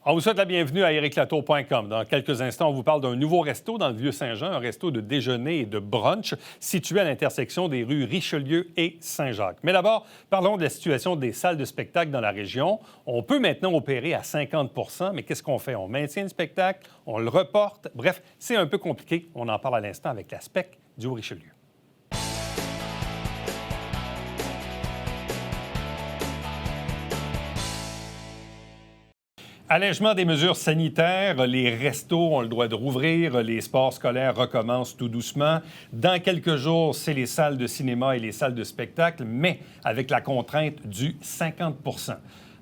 On vous souhaite la bienvenue à ericlatour.com. Dans quelques instants, on vous parle d'un nouveau resto dans le Vieux-Saint-Jean, un resto de déjeuner et de brunch situé à l'intersection des rues Richelieu et Saint-Jacques. Mais d'abord, parlons de la situation des salles de spectacle dans la région. On peut maintenant opérer à 50 % mais qu'est-ce qu'on fait? On maintient le spectacle, on le reporte. Bref, c'est un peu compliqué. On en parle à l'instant avec la SPEC du Haut-Richelieu. Allègement des mesures sanitaires, les restos ont le droit de rouvrir, les sports scolaires recommencent tout doucement. Dans quelques jours, c'est les salles de cinéma et les salles de spectacle, mais avec la contrainte du 50 %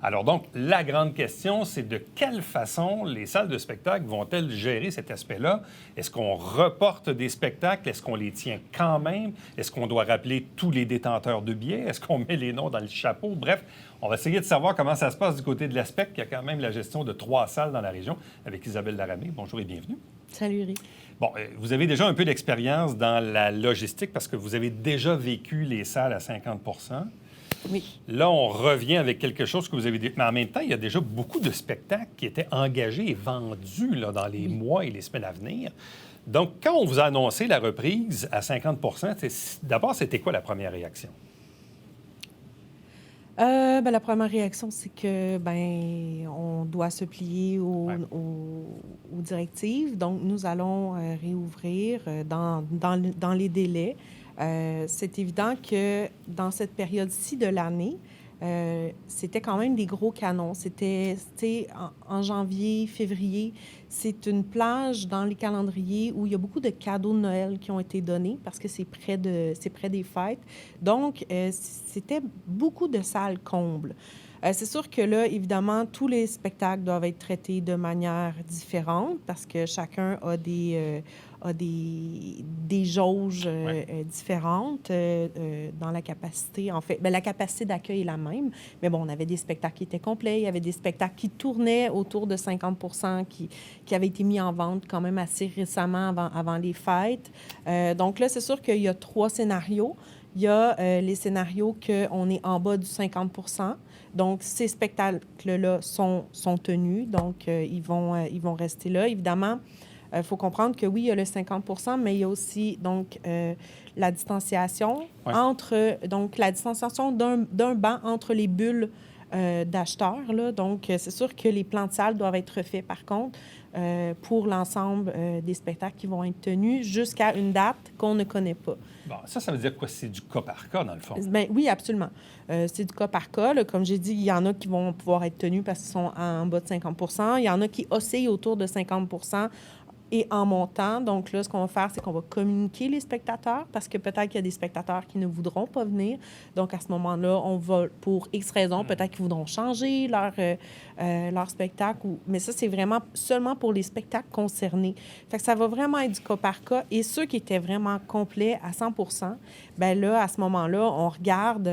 Alors donc, la grande question, c'est de quelle façon les salles de spectacle vont-elles gérer cet aspect-là? Est-ce qu'on reporte des spectacles? Est-ce qu'on les tient quand même? Est-ce qu'on doit rappeler tous les détenteurs de billets? Est-ce qu'on met les noms dans le chapeau? Bref, on va essayer de savoir comment ça se passe du côté de l'ASPEC, qui a quand même la gestion de 3 salles dans la région, avec Isabelle Laramée. Bonjour et bienvenue. Salut, Eric. Bon, vous avez déjà un peu d'expérience dans la logistique parce que vous avez déjà vécu les salles à 50 % Oui. Là, on revient avec quelque chose que vous avez dit. Mais en même temps, il y a déjà beaucoup de spectacles qui étaient engagés et vendus là, dans les mois et les semaines à venir. Donc, quand on vous a annoncé la reprise à 50 % d'abord, c'était quoi la première réaction? La première réaction, c'est que on doit se plier aux directives. Donc, nous allons réouvrir dans les délais. C'est évident que dans cette période-ci de l'année, c'était quand même des gros canons. C'était, tu sais, en janvier, février, c'est une plage dans les calendriers où il y a beaucoup de cadeaux de Noël qui ont été donnés parce que c'est près des fêtes. Donc, c'était beaucoup de salles combles. C'est sûr que là, évidemment, tous les spectacles doivent être traités de manière différente parce que chacun a des jauges différentes dans la capacité. En fait, la capacité d'accueil est la même, mais bon, on avait des spectacles qui étaient complets, il y avait des spectacles qui tournaient autour de 50 % qui avaient été mis en vente quand même assez récemment avant les fêtes. Donc là, c'est sûr qu'il y a 3 scénarios. Il y a les scénarios qu'on est en bas du 50 % Donc, ces spectacles-là sont tenus, donc ils vont rester là. Évidemment, il faut comprendre que oui, il y a le 50 % mais il y a aussi donc la distanciation donc la distanciation d'un banc entre les bulles d'acheteurs. Là. Donc, c'est sûr que les plans de salle doivent être refaits, par contre, pour l'ensemble des spectacles qui vont être tenus jusqu'à une date qu'on ne connaît pas. Bon, ça veut dire quoi? C'est du cas par cas, dans le fond? Bien, oui, absolument. C'est du cas par cas. Là. Comme j'ai dit, il y en a qui vont pouvoir être tenus parce qu'ils sont en bas de 50 % Il y en a qui oscillent autour de 50 % et en montant. Donc là, ce qu'on va faire, c'est qu'on va communiquer les spectateurs parce que peut-être qu'il y a des spectateurs qui ne voudront pas venir. Donc, à ce moment-là, on va, pour X raisons, peut-être qu'ils voudront changer leur spectacle. Mais ça, c'est vraiment seulement pour les spectacles concernés. Fait que ça va vraiment être du cas par cas. Et ceux qui étaient vraiment complets à 100 % bien là, à ce moment-là, on regarde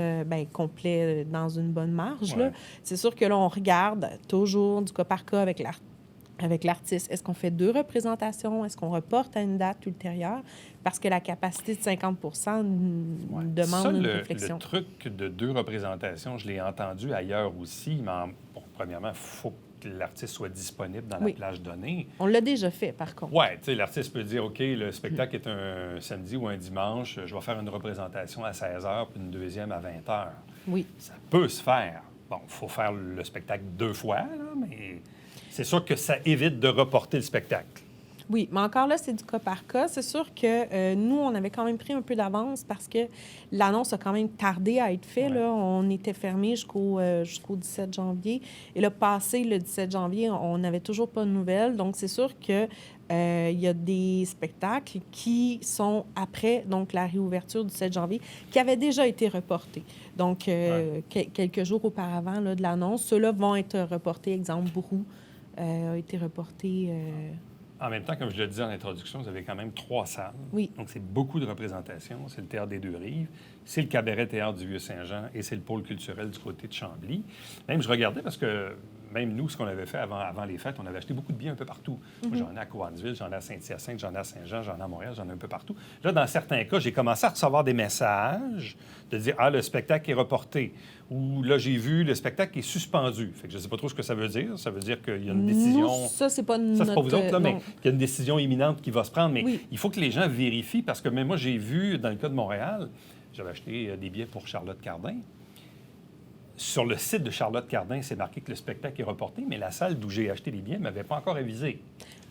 complet dans une bonne marge. Ouais. Là. C'est sûr que là, on regarde toujours du cas par cas avec l'artiste. Est-ce qu'on fait 2 représentations? Est-ce qu'on reporte à une date ultérieure? Parce que la capacité de 50 % demande une réflexion. Le truc de 2 représentations, je l'ai entendu ailleurs aussi, mais premièrement, il faut que l'artiste soit disponible dans la plage donnée. On l'a déjà fait, par contre. Oui, tu sais, l'artiste peut dire, OK, le spectacle est un samedi ou un dimanche, je vais faire une représentation à 16 h puis une deuxième à 20 h. Oui. Ça peut se faire. Bon, il faut faire le spectacle 2 fois, là, mais... C'est sûr que ça évite de reporter le spectacle. Oui, mais encore là, c'est du cas par cas. C'est sûr que nous, on avait quand même pris un peu d'avance parce que l'annonce a quand même tardé à être faite. Là. On était fermé jusqu'au 17 janvier. Et là, passé le 17 janvier, on n'avait toujours pas de nouvelles. Donc, c'est sûr que il y a des spectacles qui sont après donc la réouverture du 7 janvier qui avaient déjà été reportés. Donc, quelques jours auparavant là, de l'annonce, ceux-là vont être reportés. Exemple, Bourou a été reporté. En même temps, comme je le disais en introduction, vous avez quand même 3 salles. Oui. Donc, c'est beaucoup de représentations. C'est le Théâtre des Deux-Rives, c'est le Cabaret Théâtre du Vieux-Saint-Jean et c'est le pôle culturel du côté de Chambly. Même, je regardais parce que même nous, ce qu'on avait fait avant les fêtes, on avait acheté beaucoup de billets un peu partout. Moi, j'en ai à Cowansville, j'en ai à Saint-Hyacinthe, j'en ai à Saint-Jean, j'en ai à Montréal, j'en ai un peu partout. Là, dans certains cas, j'ai commencé à recevoir des messages de dire « Ah, le spectacle est reporté » ou « Là, j'ai vu, le spectacle est suspendu ». Fait que je ne sais pas trop ce que ça veut dire. Ça veut dire qu'il y a une décision... Nous, ça, c'est pas notre... Ça, c'est pas vous autres, là, mais non. qu'il y a une décision imminente qui va se prendre. Mais Oui. il faut que les gens vérifient, parce que même moi, j'ai vu, dans le cas de Montréal, j'avais acheté des billets pour Charlotte Cardin. Sur le site de Charlotte Cardin, c'est marqué que le spectacle est reporté, mais la salle d'où j'ai acheté les billets ne m'avait pas encore avisé.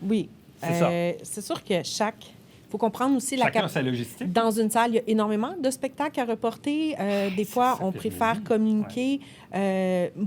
Oui. C'est sûr que il faut comprendre aussi Chacun a sa logistique. Dans une salle, il y a énormément de spectacles à reporter. Des fois, on préfère communiquer.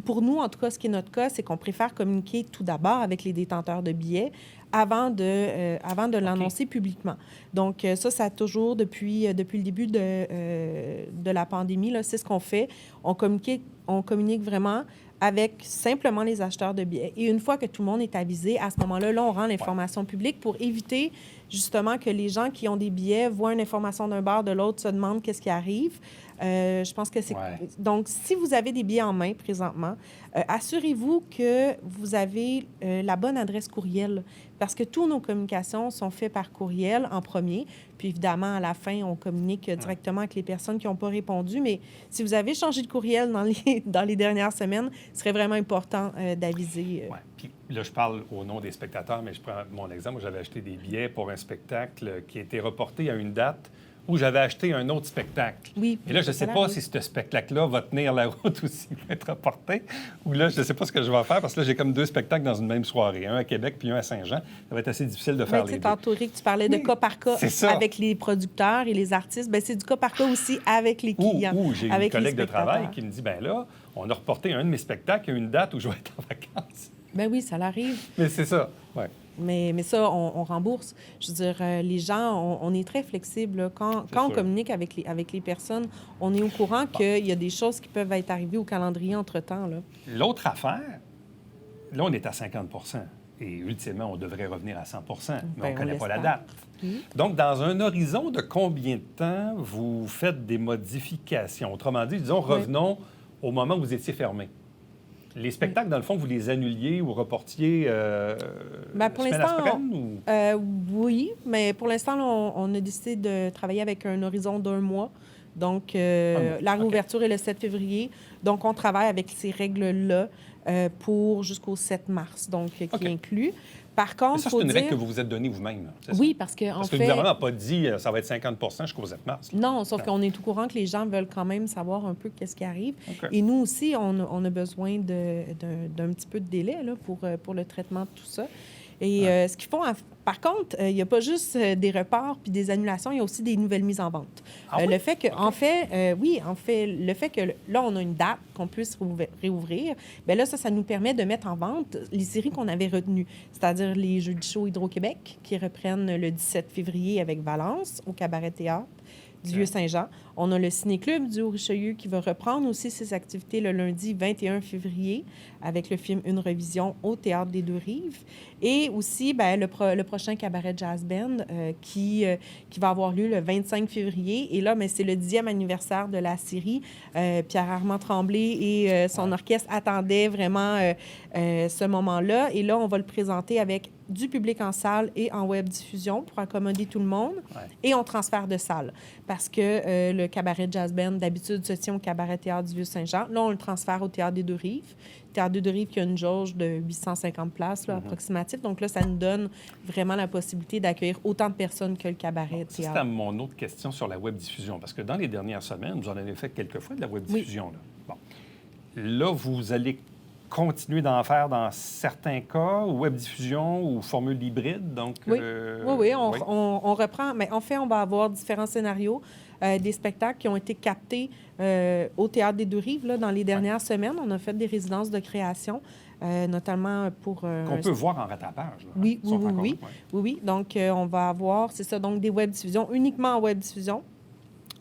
Pour nous, en tout cas, ce qui est notre cas, c'est qu'on préfère communiquer tout d'abord avec les détenteurs de billets avant de l'annoncer publiquement. Donc, ça a toujours, depuis le début de la pandémie, là, c'est ce qu'on fait. On communique vraiment avec simplement les acheteurs de billets. Et une fois que tout le monde est avisé, à ce moment-là, on rend l'information publique pour éviter justement que les gens qui ont des billets voient une information d'un bar, de l'autre, se demandent qu'est-ce qui arrive. Je pense que c'est... Donc, si vous avez des billets en main présentement, assurez-vous que vous avez la bonne adresse courriel, parce que toutes nos communications sont faites par courriel en premier. Puis évidemment, à la fin, on communique directement avec les personnes qui n'ont pas répondu. Mais si vous avez changé de courriel dans les dernières semaines, ce serait vraiment important d'aviser. Oui. Puis là, je parle au nom des spectateurs, mais je prends mon exemple. J'avais acheté des billets pour un spectacle qui a été reporté à une date où j'avais acheté un autre spectacle. Oui. Et là, je ne sais pas si ce spectacle-là va tenir la route ou s'il va être reporté. Ou là, je ne sais pas ce que je vais faire, parce que là, j'ai comme 2 spectacles dans une même soirée. Un à Québec puis un à Saint-Jean. Ça va être assez difficile de faire les deux. Tantôt, Rick, tu parlais de cas par cas avec les producteurs et les artistes. Bien, c'est du cas par cas aussi avec les clients. Ou j'ai une collègue de travail qui me dit, bien là, on a reporté un de mes spectacles à une date où je vais être en vacances. Bien oui, ça l'arrive. Mais c'est ça, oui. Mais ça, on rembourse. Je veux dire, les gens, on est très flexible. Là. Quand on communique avec les personnes, on est au courant qu'il y a des choses qui peuvent être arrivées au calendrier entre-temps. Là. L'autre affaire, là, on est à 50 et ultimement, on devrait revenir à 100 mais on ne connaît pas la date. Donc, dans un horizon de combien de temps vous faites des modifications? Autrement dit, disons, revenons au moment où vous étiez fermé. Les spectacles, dans le fond, vous les annuliez ou reportiez pour semaine l'instant, à semaine? Oui, mais pour l'instant, on a décidé de travailler avec un horizon d'1 mois. Donc, la réouverture est le 7 février. Donc, on travaille avec ces règles-là pour jusqu'au 7 mars, donc qui inclut. Par contre, ça, c'est une règle que vous vous êtes donnée vous-même. Oui, parce que le gouvernement n'a pas dit ça va être 50 jusqu'au 7 mars. Là. Non, sauf qu'on est au courant que les gens veulent quand même savoir un peu qu'est-ce qui arrive. Et nous aussi, on a besoin d'un petit peu de délai là, pour le traitement de tout ça. Et ce qu'ils font, par contre, il n'y a pas juste des reports puis des annulations, il y a aussi des nouvelles mises en vente. Le fait que, en fait, le fait que là, on a une date qu'on puisse réouvrir, bien là, ça nous permet de mettre en vente les séries qu'on avait retenues, c'est-à-dire les Jeudis chauds Hydro-Québec qui reprennent le 17 février avec Valence au Cabaret Théâtre du Vieux-Saint-Jean. On a le Ciné-Club du Haut-Richelieu qui va reprendre aussi ses activités le lundi 21 février avec le film Une revision au Théâtre des Deux-Rives. Et aussi le prochain Cabaret Jazz Band qui va avoir lieu le 25 février. Et là, c'est le 10e anniversaire de la série. Pierre-Armand Tremblay et son orchestre attendaient vraiment ce moment-là. Et là, on va le présenter avec du public en salle et en web diffusion pour accommoder tout le monde. Et on transfère de salle parce que le Cabaret Jazz Band, d'habitude, se tient au Cabaret Théâtre du Vieux-Saint-Jean. Là, on le transfère au Théâtre des Deux-Rives. Théâtre des Deux-Rives qui a une jauge de 850 places approximatif. Donc là, ça nous donne vraiment la possibilité d'accueillir autant de personnes que le Cabaret Théâtre. C'est à mon autre question sur la web diffusion, parce que dans les dernières semaines, vous en avez fait quelques fois de la web diffusion. Là, vous allez continuer d'en faire dans certains cas, web diffusion ou formule hybride. Donc, oui, on reprend. Mais en fait, on va avoir différents scénarios, des spectacles qui ont été captés au Théâtre des Deux-Rives dans les dernières semaines. On a fait des résidences de création, notamment pour... qu'on peut voir en rattrapage. Là, oui. Donc, on va avoir, c'est ça, donc des web diffusions, uniquement en web diffusion.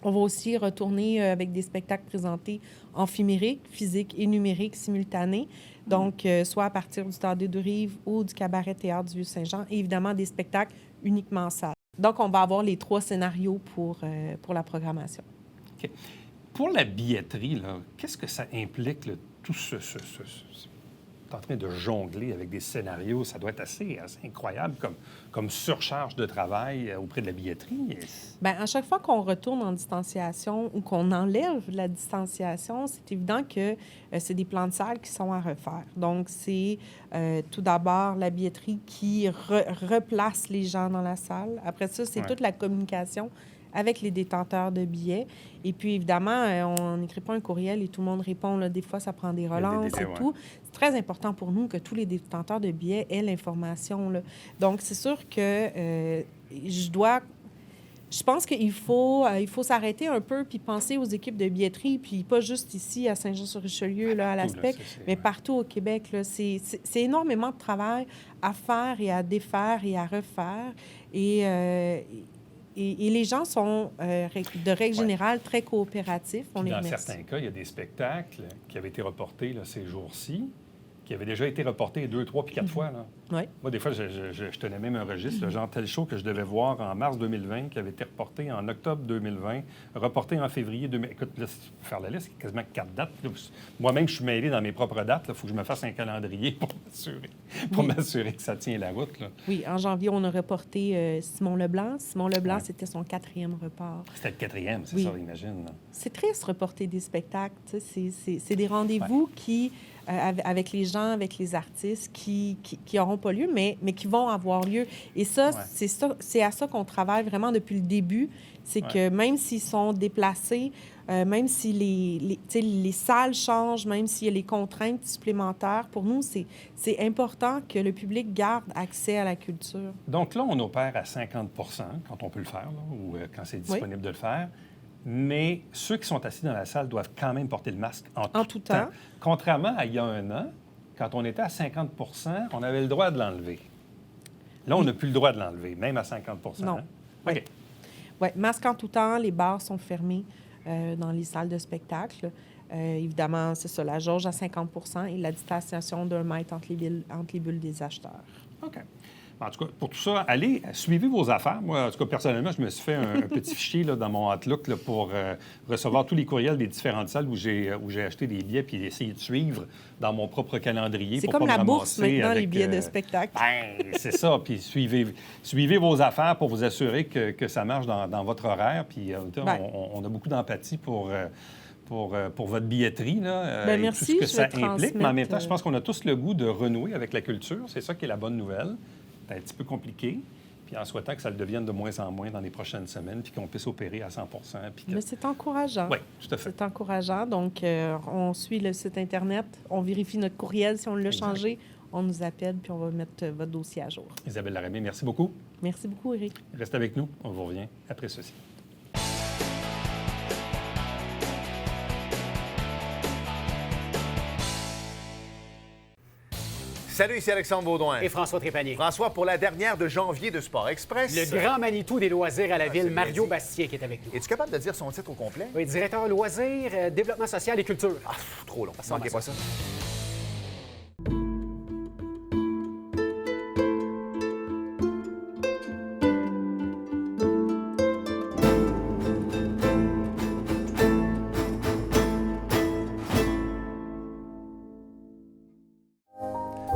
On va aussi retourner avec des spectacles présentés en phimérique, physique et numérique simultanés. Donc, soit à partir du Théâtre des Deux-Rives ou du Cabaret Théâtre du Vieux-Saint-Jean. Et évidemment, des spectacles uniquement en salle. Donc, on va avoir les 3 scénarios pour la programmation. OK. Pour la billetterie, là, qu'est-ce que ça implique, là, tout en train de jongler avec des scénarios. Ça doit être assez incroyable comme surcharge de travail auprès de la billetterie. Bien, à chaque fois qu'on retourne en distanciation ou qu'on enlève la distanciation, c'est évident que c'est des plans de salle qui sont à refaire. Donc, c'est tout d'abord la billetterie qui replace les gens dans la salle. Après ça, c'est toute la communication avec les détenteurs de billets. Et puis, évidemment, on n'écrit pas un courriel et tout le monde répond. Là. Des fois, ça prend des relances et tout. C'est très important pour nous que tous les détenteurs de billets aient l'information. Là. Donc, c'est sûr que je pense qu'il faut s'arrêter un peu puis penser aux équipes de billetterie, puis pas juste ici à Saint-Jean-sur-Richelieu, là, à l'Aspect, mais partout au Québec. Là, c'est énormément de travail à faire et à défaire et à refaire. Et les gens sont, de règle générale, très coopératifs. On les remercie. Dans certains cas, il y a des spectacles qui avaient été reportés là, ces jours-ci, qui avaient déjà été reportés 2, 3 puis 4 fois. Là. Oui. Moi, des fois, je tenais même un registre, genre tel show que je devais voir en mars 2020, qui avait été reporté en octobre 2020, reporté en février 2020. Écoute, là, si tu peux faire la liste, c'est quasiment 4 dates. Moi-même, je suis mêlé dans mes propres dates. Il faut que je me fasse un calendrier pour m'assurer que ça tient la route. Là. Oui, en janvier, on a reporté Simon Leblanc. Simon Leblanc, c'était son 4e report. C'était le 4e, c'est ça, j'imagine. C'est triste, reporter des spectacles. C'est des rendez-vous qui... avec les gens, avec les artistes qui n'auront pas lieu, mais qui vont avoir lieu. Et ça, c'est à ça qu'on travaille vraiment depuis le début. C'est que même s'ils sont déplacés, même si les salles changent, même s'il y a les contraintes supplémentaires, pour nous, c'est important que le public garde accès à la culture. Donc là, on opère à 50 quand on peut le faire, là, ou quand c'est disponible de le faire. Mais ceux qui sont assis dans la salle doivent quand même porter le masque en tout temps. Contrairement à il y a un an, quand on était à 50 on avait le droit de l'enlever. Là, on n'a plus le droit de l'enlever, même à 50 Non. Hein? OK. Oui, masque en tout temps. Les bars sont fermés dans les salles de spectacle. Évidemment, c'est ça, la jauge à 50 et la distanciation d'1 mètre entre les bulles des acheteurs. OK. En tout cas, pour tout ça, allez, suivez vos affaires. Moi, en tout cas, personnellement, je me suis fait un petit fichier là, dans mon Outlook là, pour recevoir tous les courriels des différentes salles où j'ai acheté des billets puis essayer de suivre dans mon propre calendrier. C'est comme la bourse maintenant, les billets de spectacle. C'est ça. Puis suivez vos affaires pour vous assurer que ça marche dans votre horaire. Puis on a beaucoup d'empathie pour votre billetterie, là, et merci, tout ce que ça implique. Mais en même temps, je pense qu'on a tous le goût de renouer avec la culture. C'est ça qui est la bonne nouvelle. C'est un petit peu compliqué, puis en souhaitant que ça le devienne de moins en moins dans les prochaines semaines, puis qu'on puisse opérer à 100 Mais c'est encourageant. Oui, tout à fait. C'est encourageant. Donc, on suit le site Internet, on vérifie notre courriel. Si on l'a changé, on nous appelle, puis on va mettre votre dossier à jour. Isabelle Laramée, merci beaucoup. Merci beaucoup, Éric. Reste avec nous. On vous revient après ceci. Salut, ici Alexandre Baudouin. Et François Trépanier. François, pour la dernière de janvier de Sport Express. Le grand Manitou des loisirs à la ville, Mario Bastien, qui est avec nous. Es-tu capable de dire son titre au complet? Oui, directeur loisirs, développement social et culture. Ah, trop long. Manquez pas ça.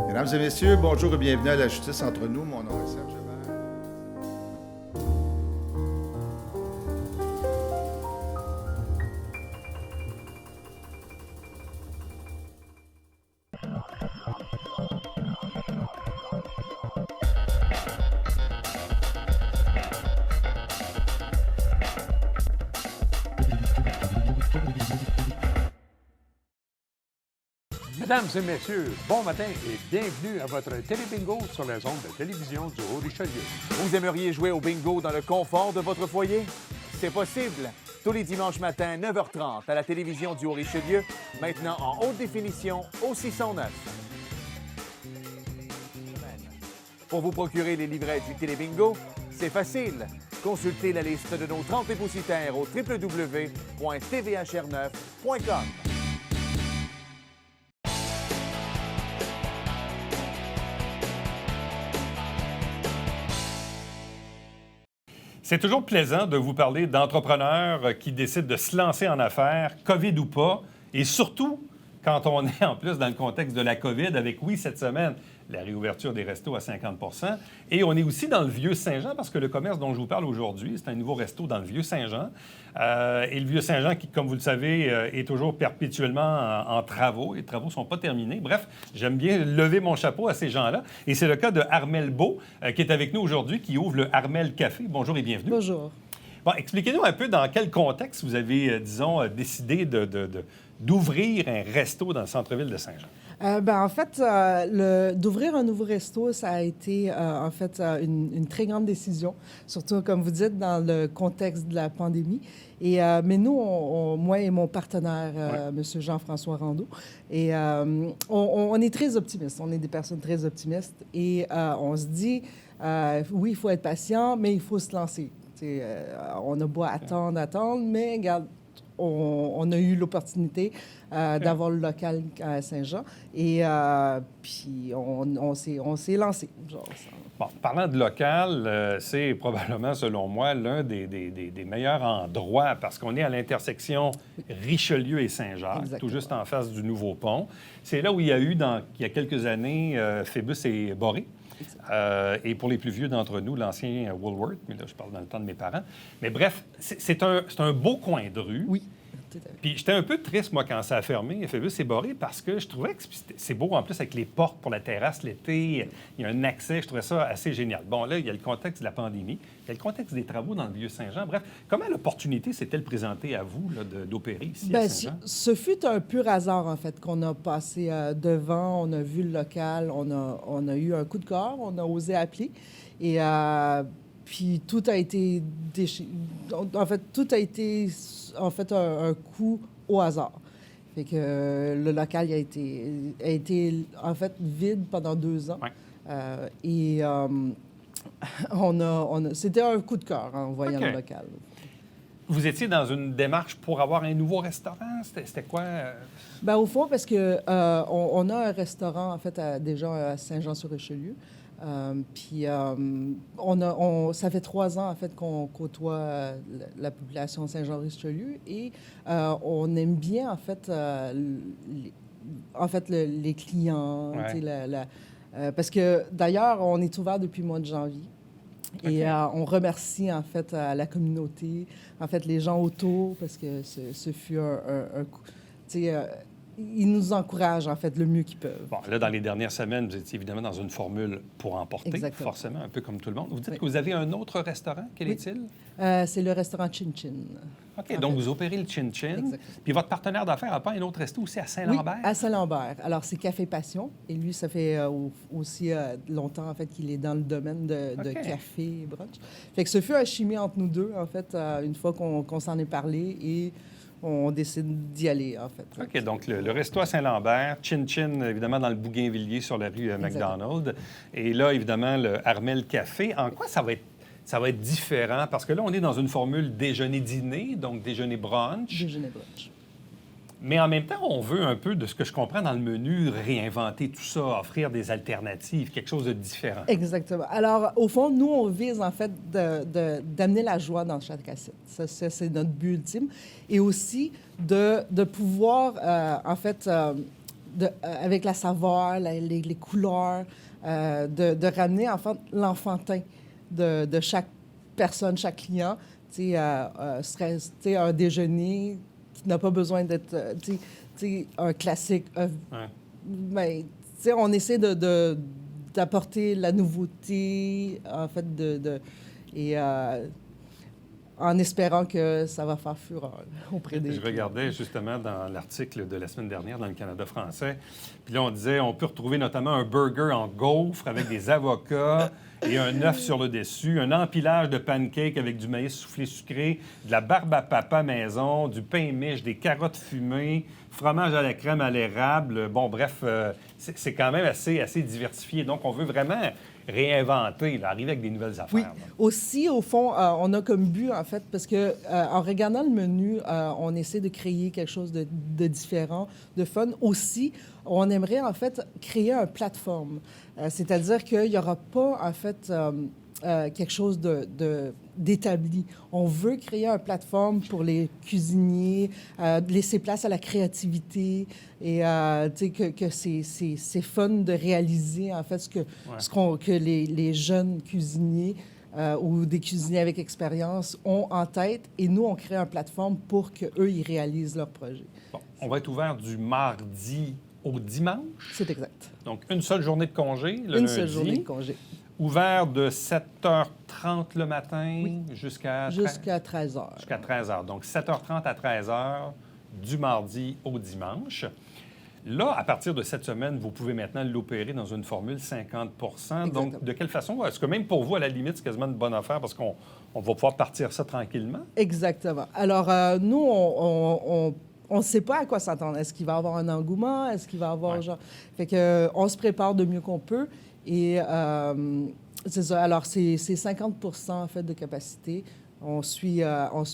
Mesdames et messieurs, bonjour et bienvenue à La Justice entre nous. Mon nom est Serge Hébert. Mesdames et messieurs, bon matin et bienvenue à votre télébingo sur les ondes de télévision du Haut-Richelieu. Vous aimeriez jouer au bingo dans le confort de votre foyer? C'est possible. Tous les dimanches matins, 9h30, à la télévision du Haut-Richelieu, maintenant en haute définition au 609. Pour vous procurer les livrets du télébingo, c'est facile. Consultez la liste de nos 30 dépositaires au www.tvhr9.com. C'est toujours plaisant de vous parler d'entrepreneurs qui décident de se lancer en affaires, COVID ou pas, et surtout quand on est en plus dans le contexte de la COVID, avec, oui, cette semaine, la réouverture des restos à 50 % et on est aussi dans le Vieux-Saint-Jean, parce que le commerce dont je vous parle aujourd'hui, c'est un nouveau resto dans le Vieux-Saint-Jean. Et le Vieux-Saint-Jean, qui, comme vous le savez, est toujours perpétuellement en travaux. Les travaux ne sont pas terminés. Bref, j'aime bien lever mon chapeau à ces gens-là. Et c'est le cas de Armel Beau, qui est avec nous aujourd'hui, qui ouvre le Armel Café. Bonjour et bienvenue. Bonjour. Bon, expliquez-nous un peu dans quel contexte vous avez, décidé d'ouvrir un resto dans le centre-ville de Saint-Jean. En fait, d'ouvrir un nouveau resto, ça a été une très grande décision, surtout, comme vous dites, dans le contexte de la pandémie. Mais nous, moi et mon partenaire, M. Jean-François Rondeau, on est très optimistes. On est des personnes très optimistes. Et on se dit, oui, il faut être patient, mais il faut se lancer. On a beau attendre, mais regarde, on a eu l'opportunité d'avoir le local à Saint-Jean et puis on s'est lancé. Bon, parlant de local, c'est probablement, selon moi, l'un des meilleurs endroits parce qu'on est à l'intersection Richelieu et Saint-Jacques, Exactement. tout juste en face du nouveau pont. C'est là où il y a eu, il y a quelques années, Phébus et Boré. Et pour les plus vieux d'entre nous, l'ancien Woolworth, mais là, je parle dans le temps de mes parents. Mais bref, c'est un beau coin de rue. Oui, tout à fait. Puis j'étais un peu triste, moi, quand ça a fermé, Phébus et Boré, parce que je trouvais que c'est beau, en plus, avec les portes pour la terrasse l'été. Il y a un accès, je trouvais ça assez génial. Bon, là, il y a le contexte de la pandémie, il y a le contexte des travaux dans le Vieux-Saint-Jean. Bref, comment l'opportunité s'est-elle présentée à vous là, d'opérer ici à Saint-Jean? Ce fut un pur hasard, en fait, qu'on a passé devant, on a vu le local, on a eu un coup de cœur, on a osé appeler. Et puis tout a été en fait, tout a été un coup au hasard. Fait que le local a été en fait vide pendant 2 ans. Ouais. C'était un coup de cœur en voyant le local. Vous étiez dans une démarche pour avoir un nouveau restaurant? C'était quoi? Au fond, parce que on a un restaurant, en fait, déjà à Saint-Jean-sur-Richelieu. Ça fait 3 ans, en fait, qu'on côtoie la population de Saint-Jean-Richelieu et on aime bien, en fait, les clients. Ouais. Parce que, d'ailleurs, on est ouvert depuis le mois de janvier. Okay. Et on remercie, en fait, la communauté, en fait, les gens autour, parce que ce fut un coup. Ils nous encouragent, en fait, le mieux qu'ils peuvent. Bon, là, dans les dernières semaines, vous étiez évidemment dans une formule pour emporter, Exactement. Forcément, un peu comme tout le monde. Vous dites que vous avez un autre restaurant. Quel est-il? C'est le restaurant Chin Chin. OK, donc vous opérez le Chin Chin. Exactement. Puis votre partenaire d'affaires n'a pas un autre resto aussi à Saint-Lambert? Oui, à Saint-Lambert. Alors, c'est Café Passion. Et lui, ça fait aussi longtemps, en fait, qu'il est dans le domaine de café et brunch. Fait que ce fut un chimie entre nous deux, en fait, une fois qu'on s'en est parlé et on décide d'y aller, en fait. OK, donc le resto à Saint-Lambert, Chin Chin, évidemment, dans le Bougainvilliers sur la rue McDonald. Et là, évidemment, le Armel Café. En quoi ça va être différent? Parce que là, on est dans une formule déjeuner-dîner, donc déjeuner-brunch. Déjeuner-brunch. Mais en même temps, on veut un peu, de ce que je comprends dans le menu, réinventer tout ça, offrir des alternatives, quelque chose de différent. Exactement. Alors, au fond, nous, on vise, en fait, d'amener la joie dans chaque assiette. Ça, c'est notre but ultime. Et aussi de pouvoir, en fait, avec la saveur, les couleurs, de ramener, en fait, l'enfantin de chaque personne, chaque client. Tu sais, un déjeuner qui n'a pas besoin d'être un classique. Mais, on essaie d'apporter la nouveauté, en fait, en espérant que ça va faire fureur auprès des... Je regardais justement dans l'article de la semaine dernière dans le Canada français, puis là, on disait on peut retrouver notamment un burger en gaufre avec des avocats et un œuf sur le dessus, un empilage de pancakes avec du maïs soufflé sucré, de la barbe à papa maison, du pain miche, des carottes fumées, fromage à la crème à l'érable. Bon, bref, c'est quand même assez diversifié. Donc, on veut vraiment réinventer, là, arriver avec des nouvelles affaires. Oui. Là. Aussi, au fond, on a comme but, en fait, parce que en regardant le menu, on essaie de créer quelque chose de différent, de fun. Aussi, on aimerait, en fait, créer une plateforme. C'est-à-dire qu'il n'y aura pas, en fait, quelque chose d'établi. On veut créer une plateforme pour les cuisiniers, laisser place à la créativité et que c'est fun de réaliser en fait que les jeunes cuisiniers ou des cuisiniers avec expérience ont en tête. Et nous, on crée une plateforme pour qu'eux, ils réalisent leur projet. Bon, on va être ouvert du mardi au dimanche. C'est exact. Donc, une seule journée de congé, le lundi. Une seule journée de congé. Ouvert de 7h30 le matin jusqu'à 13h. Jusqu'à 13h. Donc, 7h30 à 13h du mardi au dimanche. Là, à partir de cette semaine, vous pouvez maintenant l'opérer dans une formule 50 %. Donc, de quelle façon? Est-ce que même pour vous, à la limite, c'est quasiment une bonne affaire parce qu'on va pouvoir partir ça tranquillement? Exactement. Alors, nous, on ne sait pas à quoi s'attendre. Est-ce qu'il va y avoir un engouement? Est-ce qu'il va y avoir genre... Fait que, on se prépare de mieux qu'on peut. Et c'est ça. Alors, c'est 50 % en fait de capacité. On suit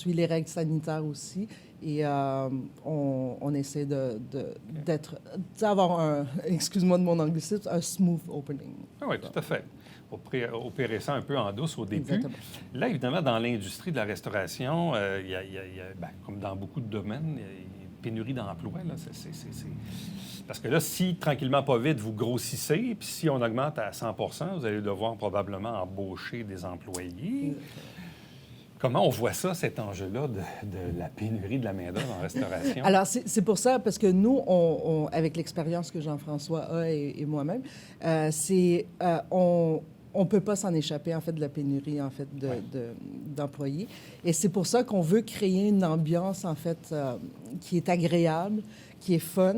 les règles sanitaires aussi. Et on essaie d'avoir un, excuse-moi de mon anglicisme, un smooth opening. Ah oui, tout à fait. Opérer ça un peu en douce au début. Exactement. Là, évidemment, dans l'industrie de la restauration, il y a comme dans beaucoup de domaines, il y a une pénurie d'emplois. Là. Parce que là, si, tranquillement, pas vite, vous grossissez, puis si on augmente à 100 % vous allez devoir probablement embaucher des employés. Comment on voit ça, cet enjeu-là de la pénurie de la main-d'œuvre en restauration? Alors, c'est pour ça, parce que nous, avec l'expérience que Jean-François a et moi-même, on ne peut pas s'en échapper, en fait, de la pénurie, en fait, d'employés. Et c'est pour ça qu'on veut créer une ambiance, en fait, qui est agréable, qui est fun,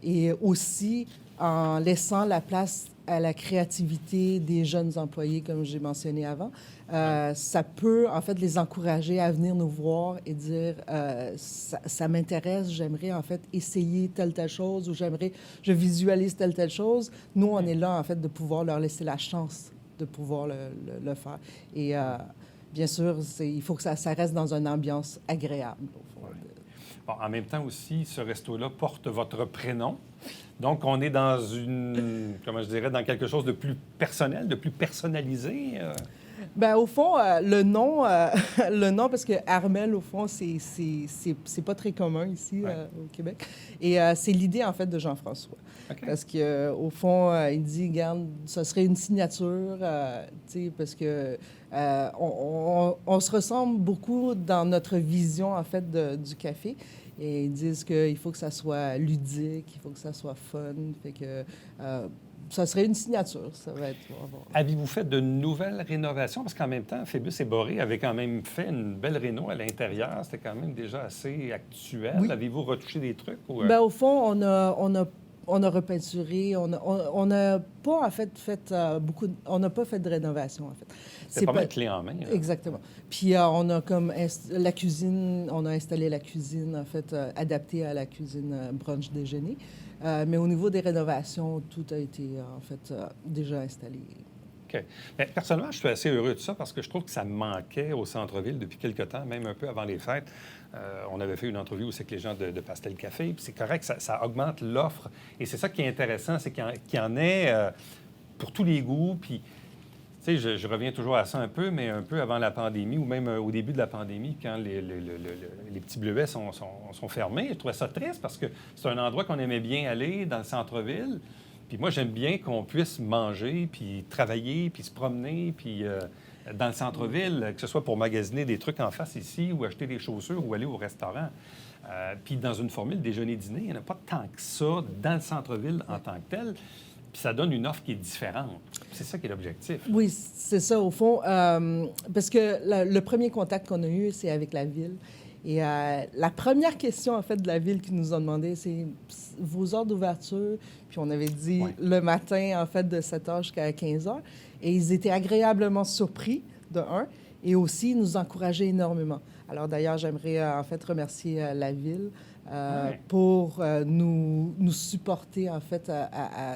et aussi en laissant la place à la créativité des jeunes employés, comme j'ai mentionné avant. Ça peut, en fait, les encourager à venir nous voir et dire ça m'intéresse, j'aimerais, en fait, essayer telle chose ou je visualise telle chose. Nous, on est là, en fait, de pouvoir leur laisser la chance de pouvoir le faire. Et bien sûr, il faut que ça reste dans une ambiance agréable. Bon, en même temps aussi, ce resto-là porte votre prénom. Donc, on est dans dans quelque chose de plus personnel, de plus personnalisé. Bien, au fond, le nom, parce que Armel, au fond, c'est pas très commun ici au Québec. Et c'est l'idée, en fait, de Jean-François. Okay. Parce qu'au fond, il dit, regarde, ce serait une signature, tu sais, parce que on se ressemble beaucoup dans notre vision, en fait, du café. Et ils disent qu'il faut que ça soit ludique, il faut que ça soit fun. Fait que ça serait une signature, ça va être... Avez-vous fait de nouvelles rénovations? Parce qu'en même temps, Phébus et Boré avaient quand même fait une belle réno à l'intérieur. C'était quand même déjà assez actuel. Oui. Avez-vous retouché des trucs? Ou... Bien, au fond, on a repeinturé. On n'a pas, en fait beaucoup... On n'a pas fait de rénovation, en fait. C'est pas mal clé en main. Là. Exactement. Puis on a comme la cuisine, on a installé la cuisine, en fait, adaptée à la cuisine brunch déjeuner. Mais au niveau des rénovations, tout a été, en fait, déjà installé. OK. Bien, personnellement, je suis assez heureux de ça parce que je trouve que ça manquait au centre-ville depuis quelque temps, même un peu avant les fêtes. On avait fait une entrevue aussi avec les gens de Pastel Café, puis c'est correct, ça augmente l'offre. Et c'est ça qui est intéressant, c'est qu'il y en ait pour tous les goûts, puis... Tu sais, je reviens toujours à ça un peu, mais un peu avant la pandémie ou même au début de la pandémie, quand les petits bleuets sont fermés, je trouvais ça triste parce que c'est un endroit qu'on aimait bien aller dans le centre-ville. Puis moi, j'aime bien qu'on puisse manger, puis travailler, puis se promener, puis dans le centre-ville, que ce soit pour magasiner des trucs en face ici ou acheter des chaussures ou aller au restaurant. Puis dans une formule déjeuner-dîner, il n'y en a pas tant que ça dans le centre-ville en tant que tel. Puis ça donne une offre qui est différente. C'est ça qui est l'objectif. Oui, c'est ça, au fond. Parce que le premier contact qu'on a eu, c'est avec la Ville. Et la première question, en fait, de la Ville qui nous a demandé, c'est vos heures d'ouverture. Puis on avait dit le matin, en fait, de 7h jusqu'à 15h. Et ils étaient agréablement surpris, de un, et aussi nous encourageaient énormément. Alors d'ailleurs, j'aimerais, en fait, remercier la Ville pour nous supporter, en fait,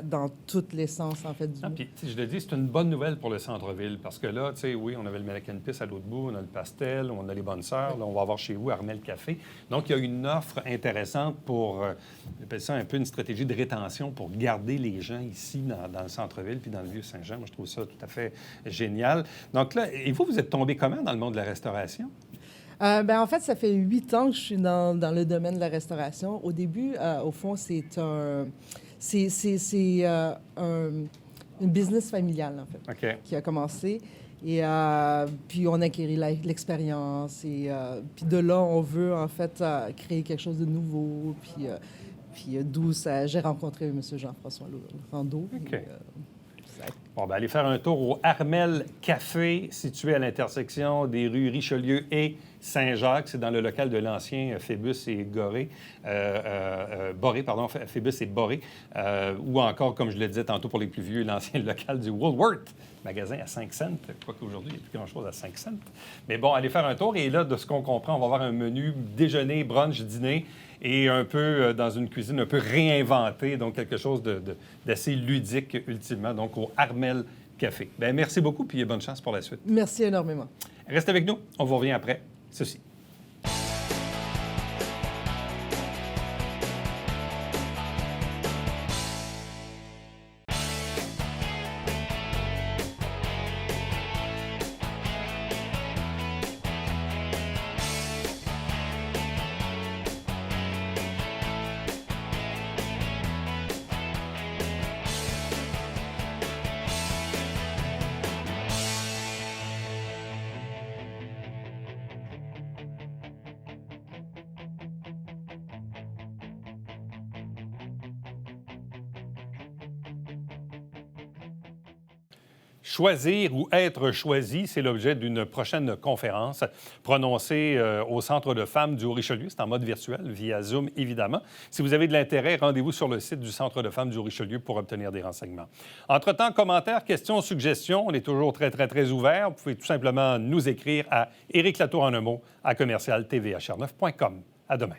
dans toutes les sens, en fait, du mot. Puis, je le dis, c'est une bonne nouvelle pour le centre-ville parce que là, tu sais, oui, on avait le American Piss à l'autre bout, on a le Pastel, on a les Bonnes Sœurs, là, on va avoir chez vous Armel Café. Donc, il y a une offre intéressante pour, j'appelle ça un peu une stratégie de rétention pour garder les gens ici dans le centre-ville puis dans le Vieux-Saint-Jean. Moi, je trouve ça tout à fait génial. Donc là, et vous êtes tombé comment dans le monde de la restauration? En fait, ça fait 8 ans que je suis dans le domaine de la restauration. Au début, au fond, c'est une business familiale, en fait, qui a commencé. Et puis, on a acquis l'expérience. Et puis de là, on veut, en fait, créer quelque chose de nouveau. Puis d'où j'ai rencontré M. Jean-François Rondeau. Bon, ben, allez faire un tour au Armel Café, situé à l'intersection des rues Richelieu et Saint-Jacques. C'est dans le local de l'ancien Phébus et Boré, Phébus et Boré. Ou encore, comme je le disais tantôt pour les plus vieux, l'ancien local du Woolworth, magasin à 5 cents. Quoique aujourd'hui, il n'y a plus grand-chose à 5 cents. Mais bon, allez faire un tour. Et là, de ce qu'on comprend, on va avoir un menu déjeuner, brunch, dîner. Et un peu dans une cuisine un peu réinventée, donc quelque chose d'assez ludique ultimement, donc au Armel Café. Bien, merci beaucoup, puis bonne chance pour la suite. Merci énormément. Restez avec nous, on vous revient après ceci. Choisir ou être choisi, c'est l'objet d'une prochaine conférence prononcée au Centre de femmes du Haut-Richelieu. C'est en mode virtuel, via Zoom, évidemment. Si vous avez de l'intérêt, rendez-vous sur le site du Centre de femmes du Haut-Richelieu pour obtenir des renseignements. Entre-temps, commentaires, questions, suggestions, on est toujours très, très, très ouverts. Vous pouvez tout simplement nous écrire à Éric Latour en un mot à commercial-tvhr9.com. À demain.